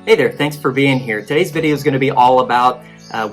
Hey there, thanks for being here. Today's video is going to be all about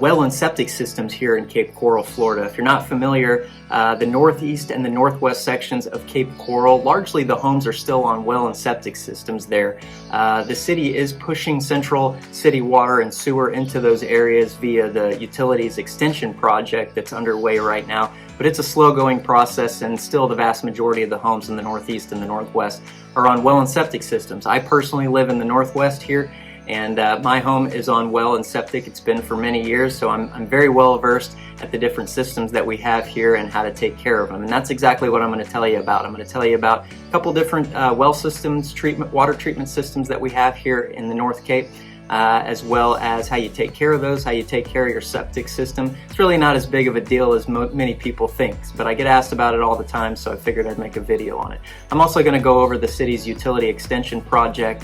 well and septic systems here in Cape Coral, Florida. If you're not familiar, the northeast and the northwest sections of Cape Coral, largely the homes are still on well and septic systems there. The city is pushing central city water and sewer into those areas via the Utilities Extension project that's underway right now. But it's a slow-going process, and still the vast majority of the homes in the northeast and the northwest are on well and septic systems. I personally live in the northwest here, and my home is on well and septic. It's been for many years, so I'm very well versed at the different systems that we have here and how to take care of them. And that's exactly what I'm going to tell you about. I'm going to tell you about a couple different well systems, water treatment systems that we have here in the North Cape, as well as how you take care of those, how you take care of your septic system. It's really not as big of a deal as many people think, but I get asked about it all the time, so I figured I'd make a video on it. I'm also going to go over the city's utility extension project,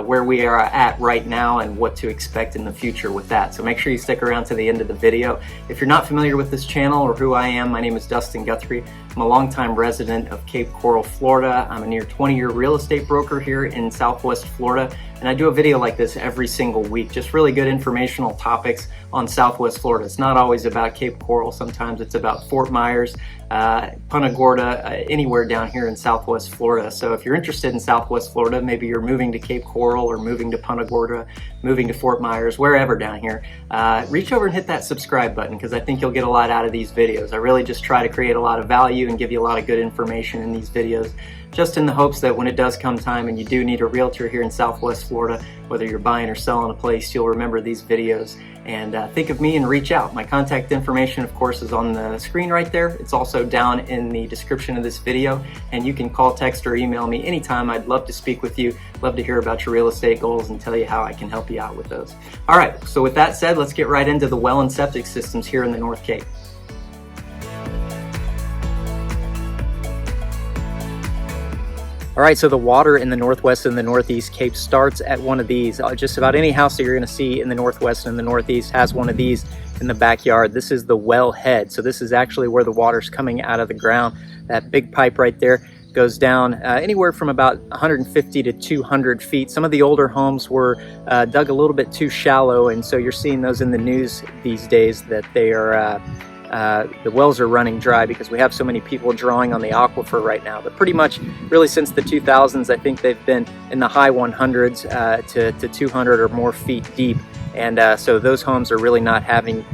where we are at right now and what to expect in the future with that. So make sure you stick around to the end of the video. If you're not familiar with this channel or who I am, my name is Dustin Guthrie. I'm a longtime resident of Cape Coral, Florida. I'm a near 20-year real estate broker here in Southwest Florida, and I do a video like this every single week, just really good informational topics on Southwest Florida. It's not always about Cape Coral. Sometimes it's about Fort Myers, Punta Gorda, anywhere down here in Southwest Florida. So if you're interested in Southwest Florida, maybe you're moving to Cape Coral or moving to Punta Gorda, moving to Fort Myers, wherever down here, reach over and hit that subscribe button, because I think you'll get a lot out of these videos. I really just try to create a lot of value and give you a lot of good information in these videos, just in the hopes that when it does come time and you do need a realtor here in Southwest Florida, whether you're buying or selling a place, you'll remember these videos and think of me and reach out. My contact information, of course, is on the screen right there. It's also down in the description of this video, and you can call, text, or email me anytime. I'd love to speak with you, love to hear about your real estate goals and tell you how I can help you out with those. All right, so with that said, let's get right into the well and septic systems here in the North Cape. All right, so the water in the northwest and the northeast Cape starts at one of these. Just about any house that you're gonna see in the northwest and the northeast has one of these in the backyard. This is the well head. So this is actually where the water's coming out of the ground. That big pipe right there goes down anywhere from about 150 to 200 feet. Some of the older homes were dug a little bit too shallow, and so you're seeing those in the news these days that they are the wells are running dry because we have so many people drawing on the aquifer right now. But pretty much really since the 2000s, I think they've been in the high 100s to 200 or more feet deep. And so those homes are really not having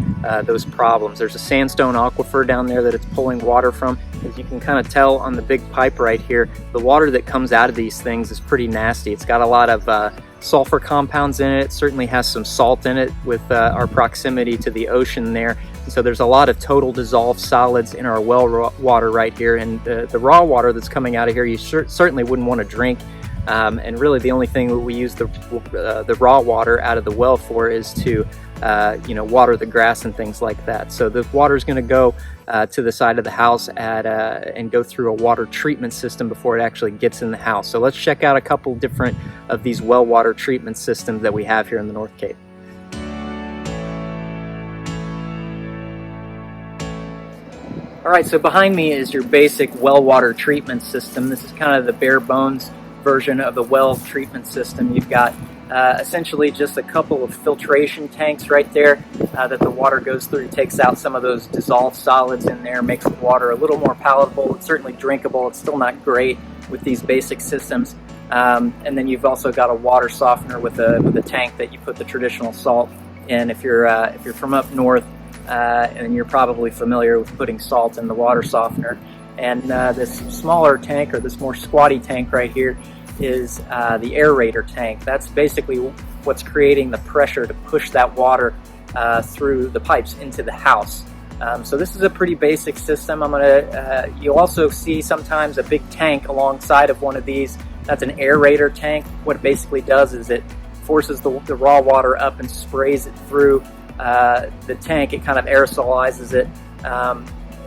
those problems. There's a sandstone aquifer down there that it's pulling water from. As you can kind of tell on the big pipe right here, the water that comes out of these things is pretty nasty. It's got a lot of sulfur compounds in it. It certainly has some salt in it with our proximity to the ocean there. So there's a lot of total dissolved solids in our well water right here, and the raw water that's coming out of here you certainly wouldn't want to drink. And really the only thing that we use the raw water out of the well for is to water the grass and things like that. So the water is going to go to the side of the house and go through a water treatment system before it actually gets in the house. So let's check out a couple different of these well water treatment systems that we have here in the North Cape. All right, so behind me is your basic well water treatment system. This is kind of the bare bones version of the well treatment system. You've got essentially just a couple of filtration tanks right there that the water goes through, takes out some of those dissolved solids in there, makes the water a little more palatable. It's certainly drinkable. It's still not great with these basic systems. And then you've also got a water softener with a tank that you put the traditional salt in. If you're from up north, and you're probably familiar with putting salt in the water softener. And this smaller tank, or this more squatty tank right here, is the aerator tank. That's basically what's creating the pressure to push that water through the pipes into the house. So this is a pretty basic system. You'll also see sometimes a big tank alongside of one of these. That's an aerator tank. What it basically does is it forces the raw water up and sprays it through the tank. It kind of aerosolizes it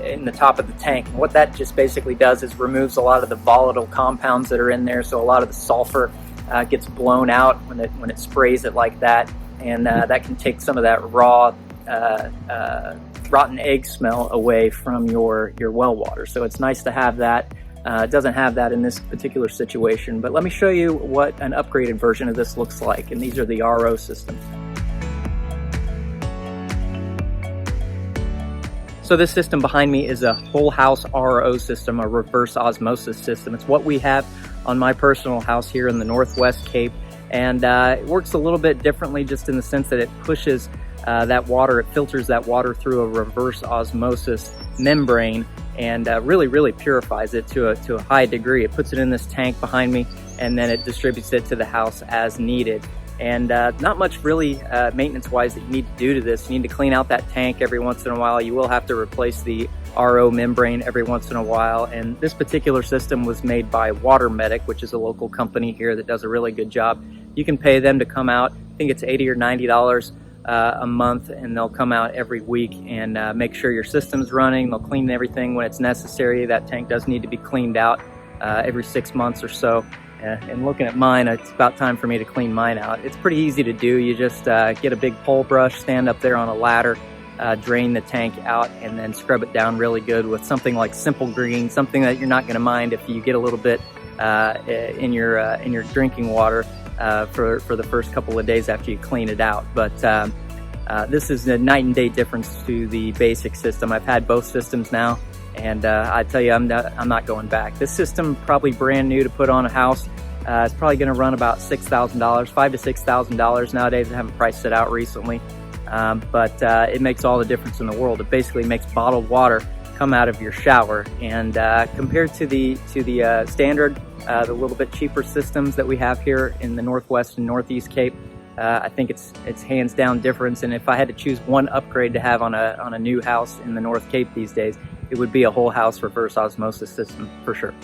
in the top of the tank. And what that just basically does is removes a lot of the volatile compounds that are in there. So a lot of the sulfur gets blown out when it sprays it like that, and that can take some of that raw rotten egg smell away from your well water. So it's nice to have that. It doesn't have that in this particular situation, but let me show you what an upgraded version of this looks like, and these are the RO systems. So this system behind me is a whole house RO system, a reverse osmosis system. It's what we have on my personal house here in the Northwest Cape, and it works a little bit differently just in the sense that it pushes that water, it filters that water through a reverse osmosis membrane and really purifies it to a high degree. It puts it in this tank behind me, and then it distributes it to the house as needed. And not much really maintenance wise that you need to do to this. You need to clean out that tank every once in a while. You will have to replace the RO membrane every once in a while. And this particular system was made by Water Medic, which is a local company here that does a really good job. You can pay them to come out. I think it's $80 or $90 a month, and they'll come out every week and make sure your system's running. They'll clean everything when it's necessary. That tank does need to be cleaned out every 6 months or so. And looking at mine, it's about time for me to clean mine out. It's pretty easy to do. You just get a big pole brush, stand up there on a ladder, drain the tank out, and then scrub it down really good with something like Simple Green, something that you're not going to mind if you get a little bit in your drinking water for the first couple of days after you clean it out. But this is a night and day difference to the basic system. I've had both systems now, and I tell you, I'm not going back. This system, probably brand new to put on a house, it's probably going to run about $6,000, $5,000 to $6,000 nowadays. I haven't priced it out recently, but it makes all the difference in the world. It basically makes bottled water come out of your shower, and compared to the standard, the little bit cheaper systems that we have here in the Northwest and Northeast Cape, I think it's hands down difference. And if I had to choose one upgrade to have on a new house in the North Cape these days, it would be a whole house reverse osmosis system for sure.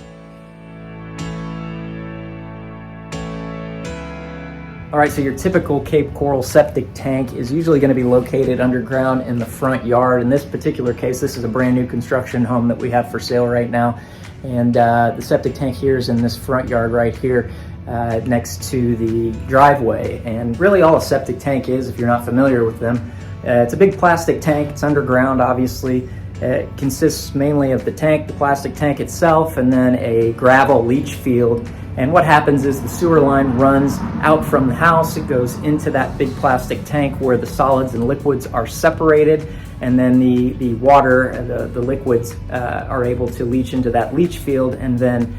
All right, so your typical Cape Coral septic tank is usually going to be located underground in the front yard. In this particular case, this is a brand new construction home that we have for sale right now. And the septic tank here is in this front yard right here next to the driveway. And really all a septic tank is, if you're not familiar with them, it's a big plastic tank. It's underground, obviously. It consists mainly of the tank, the plastic tank itself, and then a gravel leach field. And what happens is the sewer line runs out from the house. It goes into that big plastic tank where the solids and liquids are separated, and then the water, the liquids are able to leach into that leach field, and then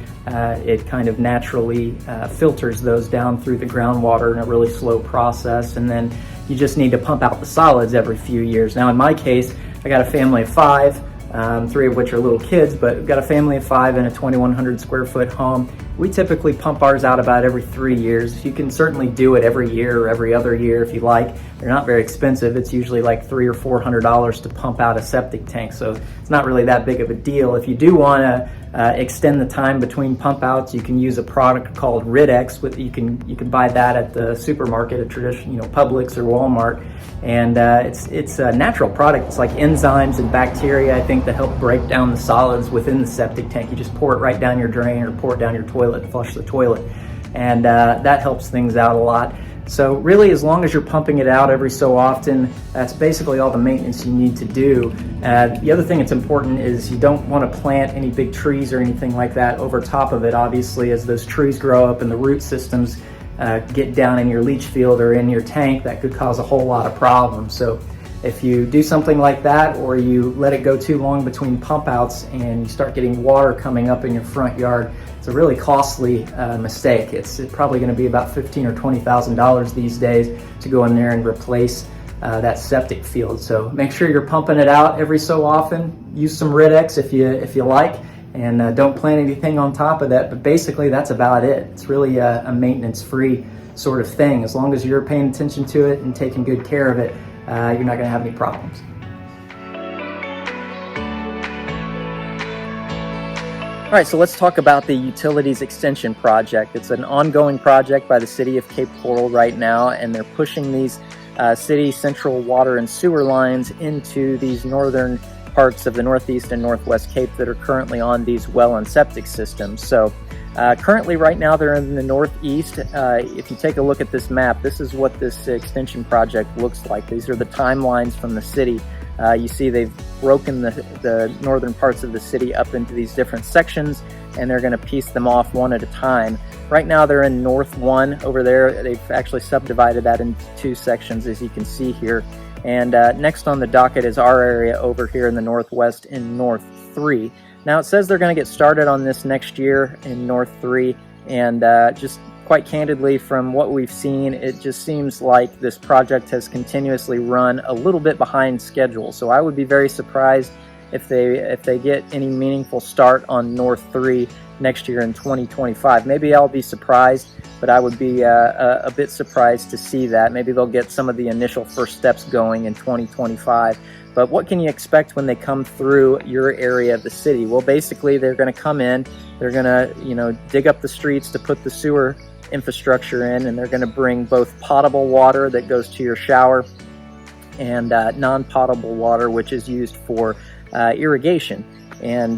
it kind of naturally filters those down through the groundwater in a really slow process. And then you just need to pump out the solids every few years. Now in my case, I got a family of 5, 3 of which are little kids, but we've got a family of 5 in a 2,100 square foot home. We typically pump ours out about every 3 years. You can certainly do it every year or every other year if you like. They're not very expensive. It's usually like $300 or $400 to pump out a septic tank, so it's not really that big of a deal. If you do want to extend the time between pump outs, you can use a product called Ridex. You can buy that at the supermarket, at traditional, Publix or Walmart, and it's a natural product. It's like enzymes and bacteria, I think, that help break down the solids within the septic tank. You just pour it right down your drain or pour it down your toilet, flush the toilet, and that helps things out a lot. So really, as long as you're pumping it out every so often, that's basically all the maintenance you need to do. The other thing that's important is you don't want to plant any big trees or anything like that over top of it. Obviously, as those trees grow up and the root systems get down in your leach field or in your tank, that could cause a whole lot of problems. So if you do something like that, or you let it go too long between pump outs and you start getting water coming up in your front yard, it's a really costly mistake. It's probably going to be about $15,000 or $20,000 these days to go in there and replace that septic field. So make sure you're pumping it out every so often. Use some Ridex if you like, and don't plant anything on top of that. But basically, that's about it. It's really a maintenance-free sort of thing. As long as you're paying attention to it and taking good care of it, you're not going to have any problems. All right, so let's talk about the Utilities Extension Project. It's an ongoing project by the City of Cape Coral right now, and they're pushing these city central water and sewer lines into these northern parts of the Northeast and Northwest Cape that are currently on these well and septic systems. So currently right now they're in the Northeast. If you take a look at this map, this is what this extension project looks like. These are the timelines from the city. You see they've broken the northern parts of the city up into these different sections, and they're going to piece them off one at a time. Right now they're in North 1 over there. They've actually subdivided that into 2 sections, as you can see here. And next on the docket is our area over here in the Northwest in North 3. Now it says they're going to get started on this next year in North 3, and just quite candidly, from what we've seen, it just seems like this project has continuously run a little bit behind schedule. So I would be very surprised if they get any meaningful start on North 3 next year in 2025. Maybe I'll be surprised, but I would be a bit surprised to see that. Maybe they'll get some of the initial first steps going in 2025. But what can you expect when they come through your area of the city? Well, basically they're going to come in, they're going to dig up the streets to put the sewer infrastructure in, and they're going to bring both potable water that goes to your shower and non-potable water, which is used for irrigation. And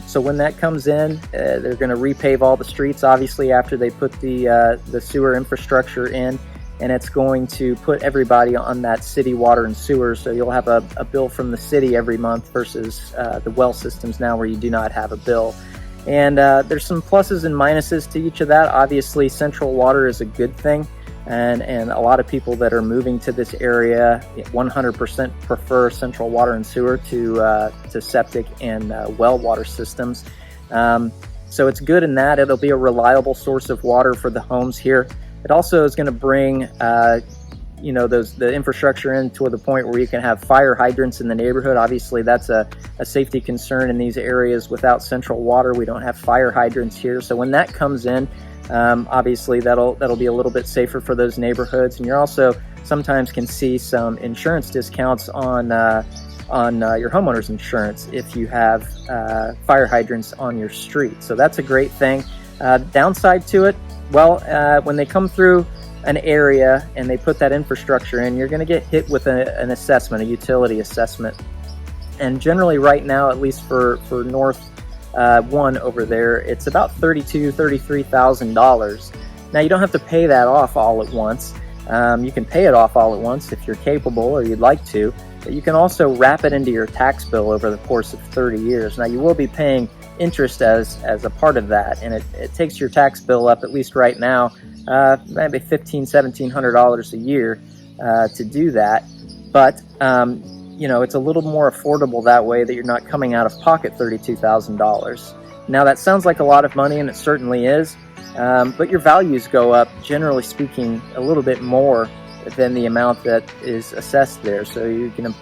so when that comes in, they're going to repave all the streets, obviously, after they put the sewer infrastructure in, and it's going to put everybody on that city water and sewer. So you'll have a bill from the city every month versus the well systems now where you do not have a bill. And there's some pluses and minuses to each of that. Obviously, central water is a good thing. And a lot of people that are moving to this area 100% prefer central water and sewer to septic and well water systems. So it's good in that it'll be a reliable source of water for the homes here. It also is going to bring the infrastructure in to the point where you can have fire hydrants in the neighborhood. Obviously, that's a safety concern in these areas. Without central water, we don't have fire hydrants here. So when that comes in, obviously that'll be a little bit safer for those neighborhoods. And you're also sometimes can see some insurance discounts on your homeowner's insurance if you have fire hydrants on your street. So that's a great thing. Downside to it, well, when they come through an area and they put that infrastructure in, you're going to get hit with an assessment, a utility assessment. And generally right now, at least for North 1 over there, it's about $33,000. Now you don't have to pay that off all at once. You can pay it off all at once if you're capable or you'd like to, but you can also wrap it into your tax bill over the course of 30 years. Now you will be paying interest as a part of that, and it takes your tax bill up, at least right now, maybe $1,700 a year to do that. But it's a little more affordable that way, that you're not coming out of pocket $32,000. Now that sounds like a lot of money, and it certainly is, but your values go up, generally speaking, a little bit more than the amount that is assessed there. So you can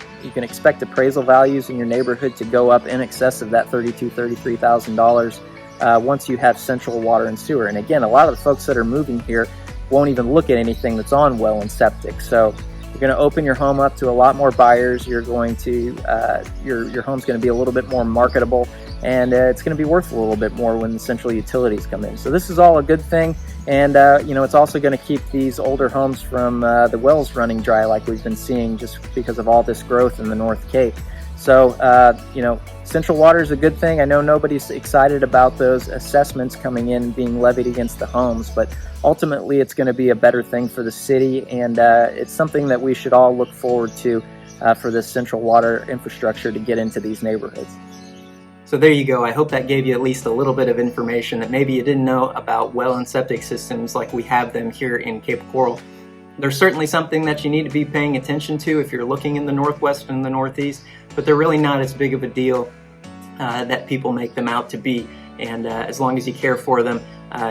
expect appraisal values in your neighborhood to go up in excess of that $33,000 once you have central water and sewer. And again, a lot of the folks that are moving here won't even look at anything that's on well and septic. So you're going to open your home up to a lot more buyers. You're going to your home's going to be a little bit more marketable, and it's going to be worth a little bit more when the central utilities come in. So this is all a good thing, and it's also going to keep these older homes from the wells running dry like we've been seeing just because of all this growth in the North Cape. So central water is a good thing. I know nobody's excited about those assessments coming in and being levied against the homes, but ultimately it's going to be a better thing for the city, and it's something that we should all look forward to for this central water infrastructure to get into these neighborhoods. So there you go. I hope that gave you at least a little bit of information that maybe you didn't know about well and septic systems like we have them here in Cape Coral. There's certainly something that you need to be paying attention to if you're looking in the Northwest and the Northeast, but they're really not as big of a deal that people make them out to be. And as long as you care for them,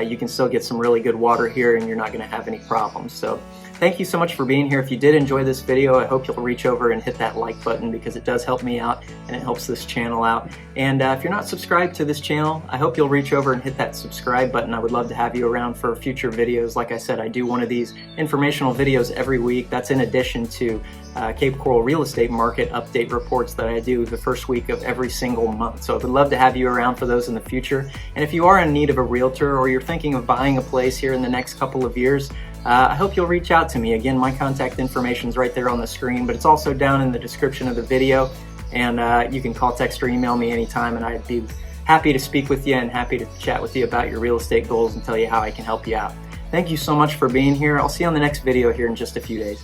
you can still get some really good water here, and you're not going to have any problems. So thank you so much for being here. If you did enjoy this video, I hope you'll reach over and hit that like button, because it does help me out and it helps this channel out. And if you're not subscribed to this channel, I hope you'll reach over and hit that subscribe button. I would love to have you around for future videos. Like I said, I do one of these informational videos every week. That's in addition to Cape Coral real estate market update reports that I do the first week of every single month. So I would love to have you around for those in the future. And if you are in need of a realtor, or you're thinking of buying a place here in the next couple of years, I hope you'll reach out to me. Again, my contact information is right there on the screen, but it's also down in the description of the video. And you can call, text, or email me anytime, and I'd be happy to speak with you and happy to chat with you about your real estate goals and tell you how I can help you out. Thank you so much for being here. I'll see you on the next video here in just a few days.